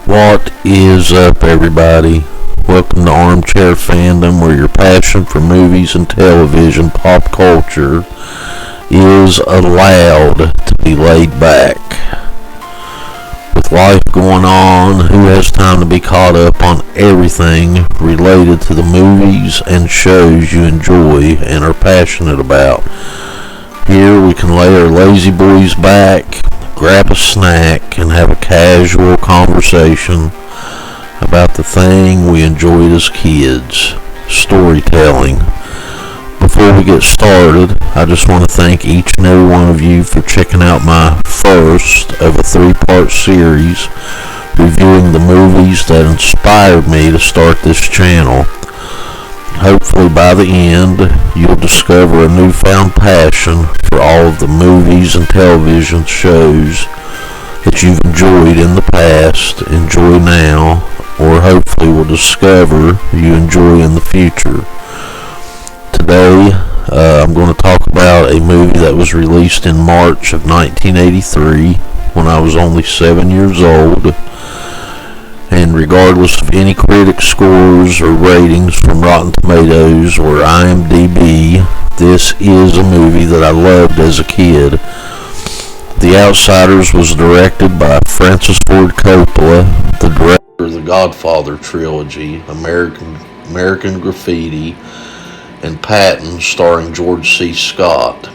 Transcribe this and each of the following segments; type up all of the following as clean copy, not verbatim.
What is up, everybody? Welcome to Armchair Fandom, where your passion for movies and television pop culture is allowed to be laid back. With life going on, who has time to be caught up on everything related to the movies and shows you enjoy and are passionate about? Here we can lay our lazy boys back, grab a snack, and have a casual conversation about the thing we enjoyed as kids, storytelling. Before we get started, I just want to thank each and every one of you for checking out my first of a 3-part series reviewing the movies that inspired me to start this channel. Hopefully by the end, you'll discover a newfound passion for all of the movies and television shows that you've enjoyed in the past, enjoy now, or hopefully will discover you enjoy in the future. Today, I'm going to talk about a movie that was released in March of 1983 when I was only 7 years old. And regardless of any critic scores or ratings from Rotten Tomatoes or IMDb, this is a movie that I loved as a kid. The Outsiders was directed by Francis Ford Coppola, the director of the Godfather trilogy, American Graffiti, and Patton, starring George C. Scott.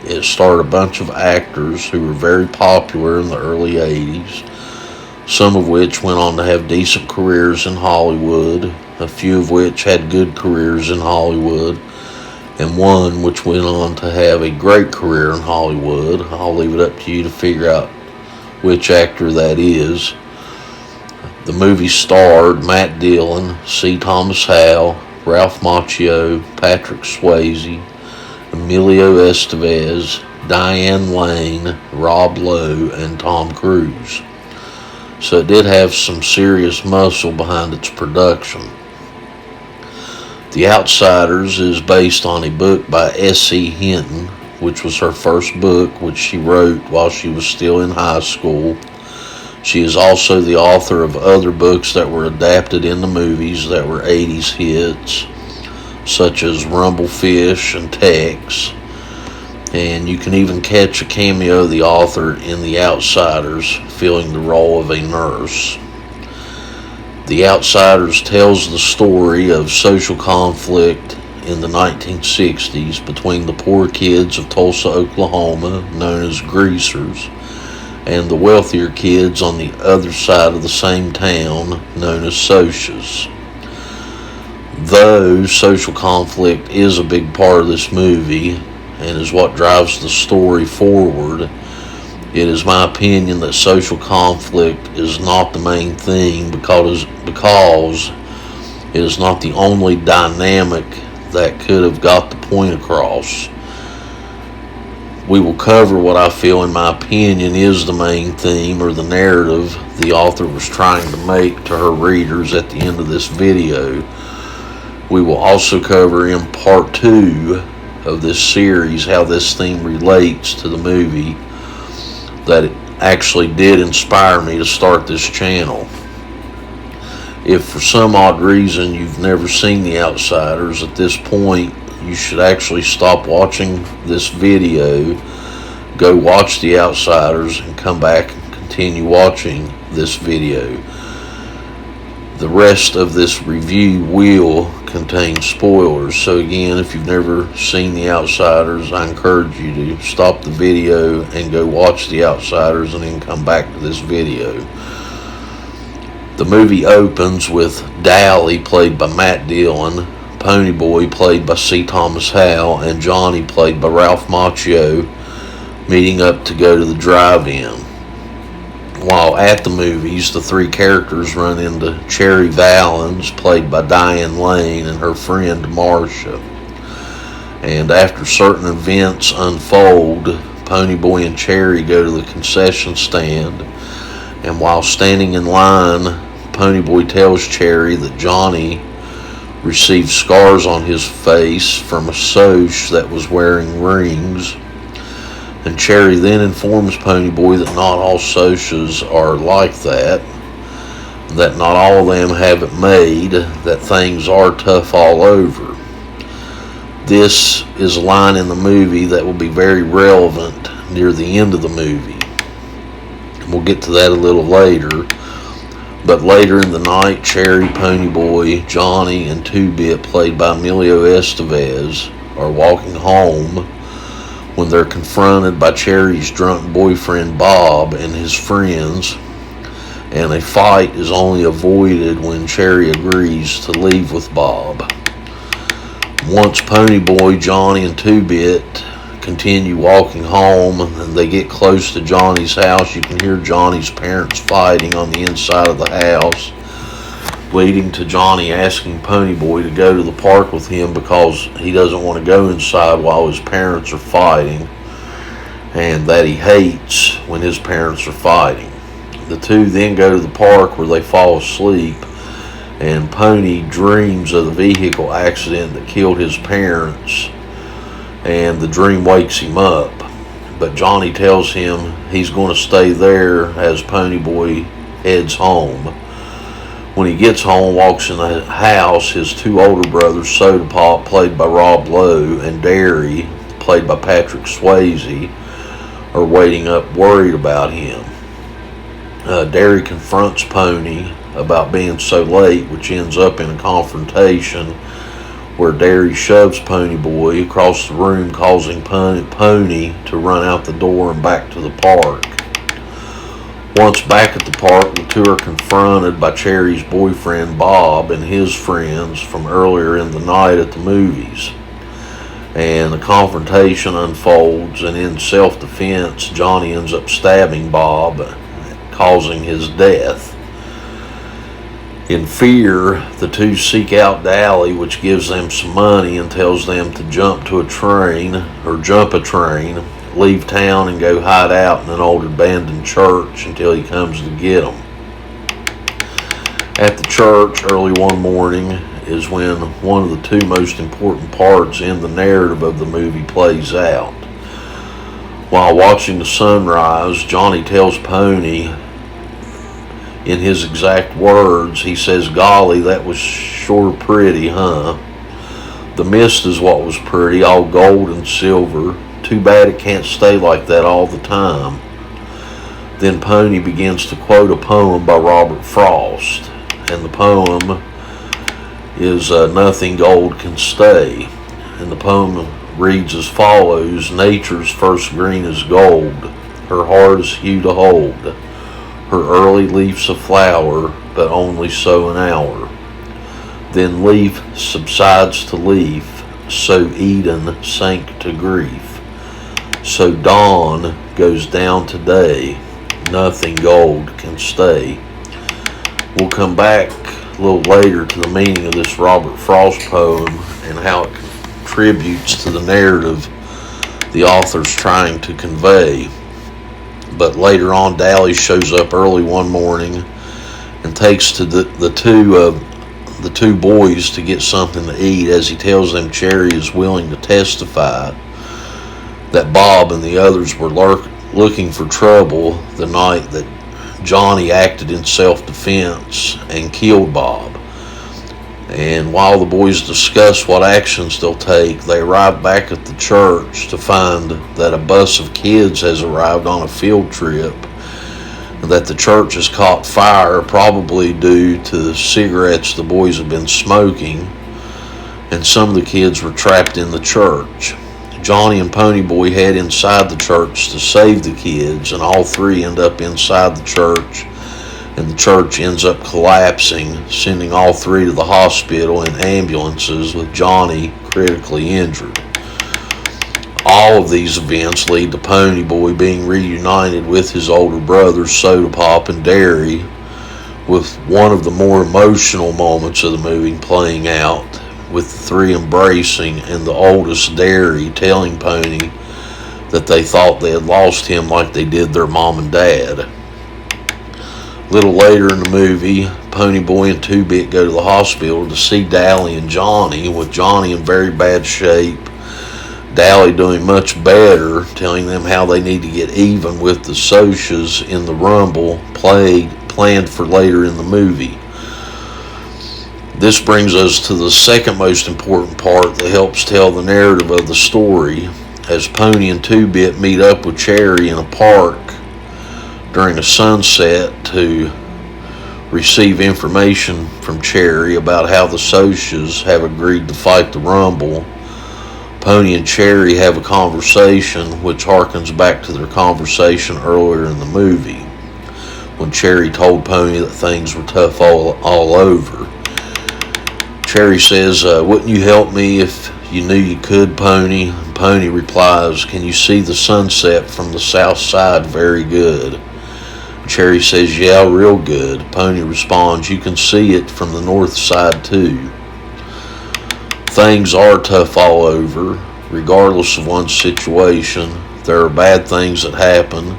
It starred a bunch of actors who were very popular in the early 80s. Some of which went on to have decent careers in Hollywood, a few of which had good careers in Hollywood, and one which went on to have a great career in Hollywood. I'll leave it up to you to figure out which actor that is. The movie starred Matt Dillon, C. Thomas Howell, Ralph Macchio, Patrick Swayze, Emilio Estevez, Diane Lane, Rob Lowe, and Tom Cruise. So it did have some serious muscle behind its production. The Outsiders is based on a book by S.E. Hinton, which was her first book, which she wrote while she was still in high school. She is also the author of other books that were adapted into movies that were 80s hits, such as Rumblefish and Tex. And you can even catch a cameo of the author in The Outsiders, filling the role of a nurse. The Outsiders tells the story of social conflict in the 1960s between the poor kids of Tulsa, Oklahoma, known as greasers, and the wealthier kids on the other side of the same town, known as socias. Though social conflict is a big part of this movie, and is what drives the story forward, it is my opinion that social conflict is not the main thing because it is not the only dynamic that could have got the point across. We will cover what I feel, in my opinion, is the main theme or the narrative the author was trying to make to her readers at the end of this video. We will also cover in part 2 of this series how this theme relates to the movie that it actually did inspire me to start this channel. If for some odd reason you've never seen The Outsiders, at this point you should actually stop watching this video, go watch The Outsiders, and come back and continue watching this video. The rest of this review will contain spoilers, so again, if you've never seen The Outsiders, I encourage you to stop the video and go watch The Outsiders and then come back to this video. The movie opens with Dally, played by Matt Dillon, Ponyboy, played by C. Thomas Howell, and Johnny, played by Ralph Macchio, meeting up to go to the drive-in. While at the movies, the three characters run into Cherry Valens, played by Diane Lane, and her friend Marcia. And after certain events unfold, Ponyboy and Cherry go to the concession stand, and while standing in line, Ponyboy tells Cherry that Johnny received scars on his face from a soch that was wearing rings. And Cherry then informs Ponyboy that not all socias are like that. that not all of them have it made, that things are tough all over. This is a line in the movie that will be very relevant near the end of the movie. We'll get to that a little later. But later in the night, Cherry, Ponyboy, Johnny, and Two-Bit, played by Emilio Estevez, are walking home when they're confronted by Cherry's drunk boyfriend Bob and his friends, and a fight is only avoided when Cherry agrees to leave with Bob. Once Ponyboy, Johnny, and Two-Bit continue walking home and they get close to Johnny's house, you can hear Johnny's parents fighting on the inside of the house, leading to Johnny asking Ponyboy to go to the park with him because he doesn't want to go inside while his parents are fighting, and that he hates when his parents are fighting. The two then go to the park where they fall asleep, and Pony dreams of the vehicle accident that killed his parents, and the dream wakes him up. But Johnny tells him he's going to stay there as Ponyboy heads home. When he gets home, walks in the house, his two older brothers, Soda Pop, played by Rob Lowe, and Derry, played by Patrick Swayze, are waiting up worried about him. Derry confronts Pony about being so late, which ends up in a confrontation where Derry shoves Ponyboy across the room, causing Pony to run out the door and back to the park. Once back at the park, the two are confronted by Cherry's boyfriend Bob and his friends from earlier in the night at the movies. And the confrontation unfolds, and in self-defense, Johnny ends up stabbing Bob, causing his death. In fear, the two seek out Dally, which gives them some money and tells them to jump a train, leave town and go hide out in an old abandoned church until he comes to get them. At the church early one morning is when one of the two most important parts in the narrative of the movie plays out. While watching the sunrise, Johnny tells Pony, in his exact words, he says, "Golly, that was sure pretty, huh? The mist is what was pretty, all gold and silver. Too bad it can't stay like that all the time." Then Pony begins to quote a poem by Robert Frost, and the poem is "Nothing Gold Can Stay." And the poem reads as follows: "Nature's first green is gold, her heart is hue to hold. Her early leaf's a flower, but only so an hour. Then leaf subsides to leaf, so Eden sank to grief. So dawn goes down to day, nothing gold can stay." We'll come back a little later to the meaning of this Robert Frost poem and how it contributes to the narrative the author's trying to convey. But later on, Dally shows up early one morning and takes to the two boys to get something to eat, as he tells them Cherry is willing to testify that Bob and the others were looking for trouble the night that Johnny acted in self-defense and killed Bob. And while the boys discuss what actions they'll take, they arrive back at the church to find that a bus of kids has arrived on a field trip, and that the church has caught fire, probably due to the cigarettes the boys have been smoking, and some of the kids were trapped in the church. Johnny and Ponyboy head inside the church to save the kids, and all three end up inside the church, and the church ends up collapsing, sending all three to the hospital in ambulances, with Johnny critically injured. All of these events lead to Ponyboy being reunited with his older brothers, Soda Pop and Derry, with one of the more emotional moments of the movie playing out, with the three embracing and the oldest, Derry, telling Pony that they thought they had lost him like they did their mom and dad. A little later in the movie, Ponyboy and Two-Bit go to the hospital to see Dally and Johnny, with Johnny in very bad shape, Dally doing much better, telling them how they need to get even with the Socias in the Rumble, played planned for later in the movie. This brings us to the second most important part that helps tell the narrative of the story, as Pony and Two-Bit meet up with Cherry in a park during a sunset to receive information from Cherry about how the Socias have agreed to fight the Rumble. Pony and Cherry have a conversation which harkens back to their conversation earlier in the movie, when Cherry told Pony that things were tough all over. Cherry says, "Wouldn't you help me if you knew you could, Pony?" And Pony replies, "Can you see the sunset from the south side very good?" Cherry says, "Yeah, real good." Pony responds, "You can see it from the north side too." Things are tough all over, regardless of one's situation. There are bad things that happen.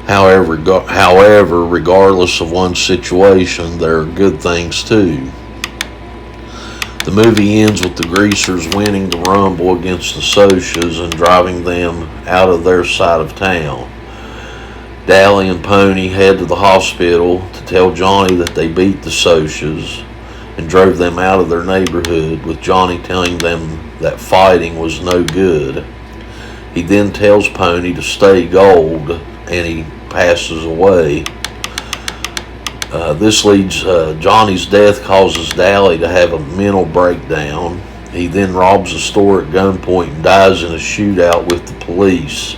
However, regardless of one's situation, there are good things too. The movie ends with the Greasers winning the Rumble against the Socias and driving them out of their side of town. Dally and Pony head to the hospital to tell Johnny that they beat the Socias and drove them out of their neighborhood, with Johnny telling them that fighting was no good. He then tells Pony to stay gold, and he passes away. This leads, Johnny's death causes Dally to have a mental breakdown. He then robs a store at gunpoint and dies in a shootout with the police.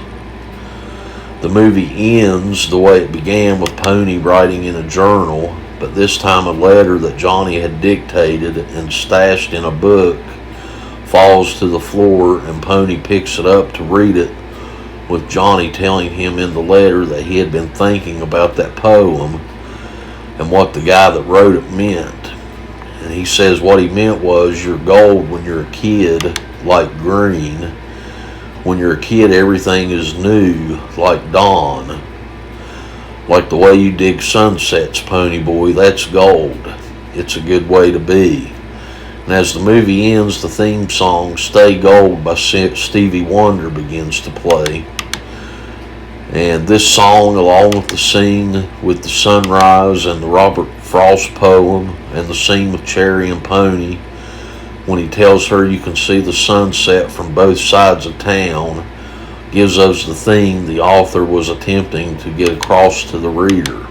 The movie ends the way it began, with Pony writing in a journal, but this time a letter that Johnny had dictated and stashed in a book falls to the floor, and Pony picks it up to read it, with Johnny telling him in the letter that he had been thinking about that poem and what the guy that wrote it meant. And he says what he meant was, you're gold when you're a kid, like green. When you're a kid, everything is new, like dawn. Like the way you dig sunsets, Pony Boy, that's gold. It's a good way to be. And as the movie ends, the theme song, Stay Gold by Stevie Wonder, begins to play. And this song, along with the scene with the sunrise and the Robert Frost poem and the scene with Cherry and Pony, when he tells her you can see the sunset from both sides of town, gives us the theme the author was attempting to get across to the reader.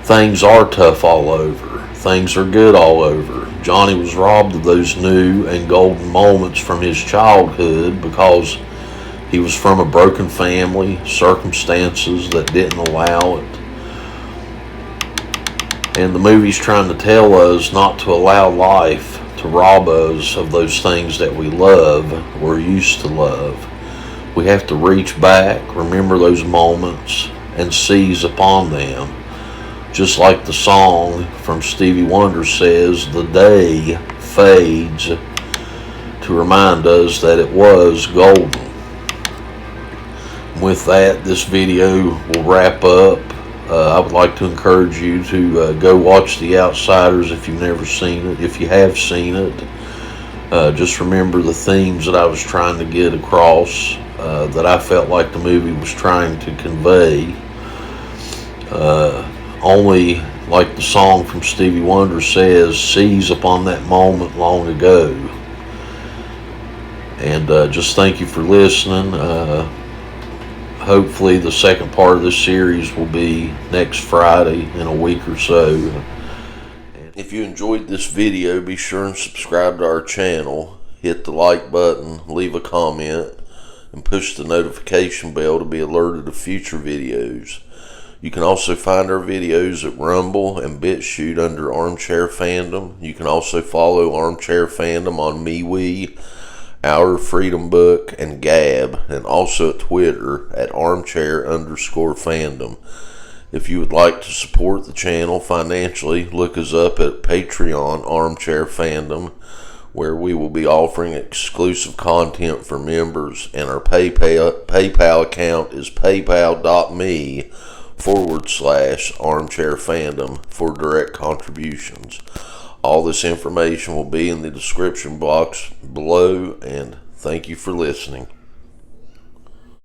Things are tough all over. Things are good all over. Johnny was robbed of those new and golden moments from his childhood because he was from a broken family, circumstances that didn't allow it. And the movie's trying to tell us not to allow life to rob us of those things that we love or used to love. We have to reach back, remember those moments, and seize upon them. Just like the song from Stevie Wonder says, the day fades to remind us that it was golden. With that, this video will wrap up. I would like to encourage you to go watch The Outsiders if you've never seen it. If you have seen it, just remember the themes that I was trying to get across, that I felt like the movie was trying to convey. Only, like the song from Stevie Wonder says, seize upon that moment long ago. And just thank you for listening. Hopefully the second part of this series will be next Friday in a week or so. If you enjoyed this video, be sure and subscribe to our channel. Hit the like button, leave a comment, and push the notification bell to be alerted of future videos. You can also find our videos at Rumble and Bitchute under Armchair Fandom. You can also follow Armchair Fandom on MeWe, Our Freedom Book, and Gab, and also at Twitter at Armchair_Fandom. If you would like to support the channel financially, look us up at Patreon Armchair Fandom, where we will be offering exclusive content for members, and our PayPal account is paypal.me/Armchair Fandom for direct contributions. All this information will be in the description box below, and thank you for listening.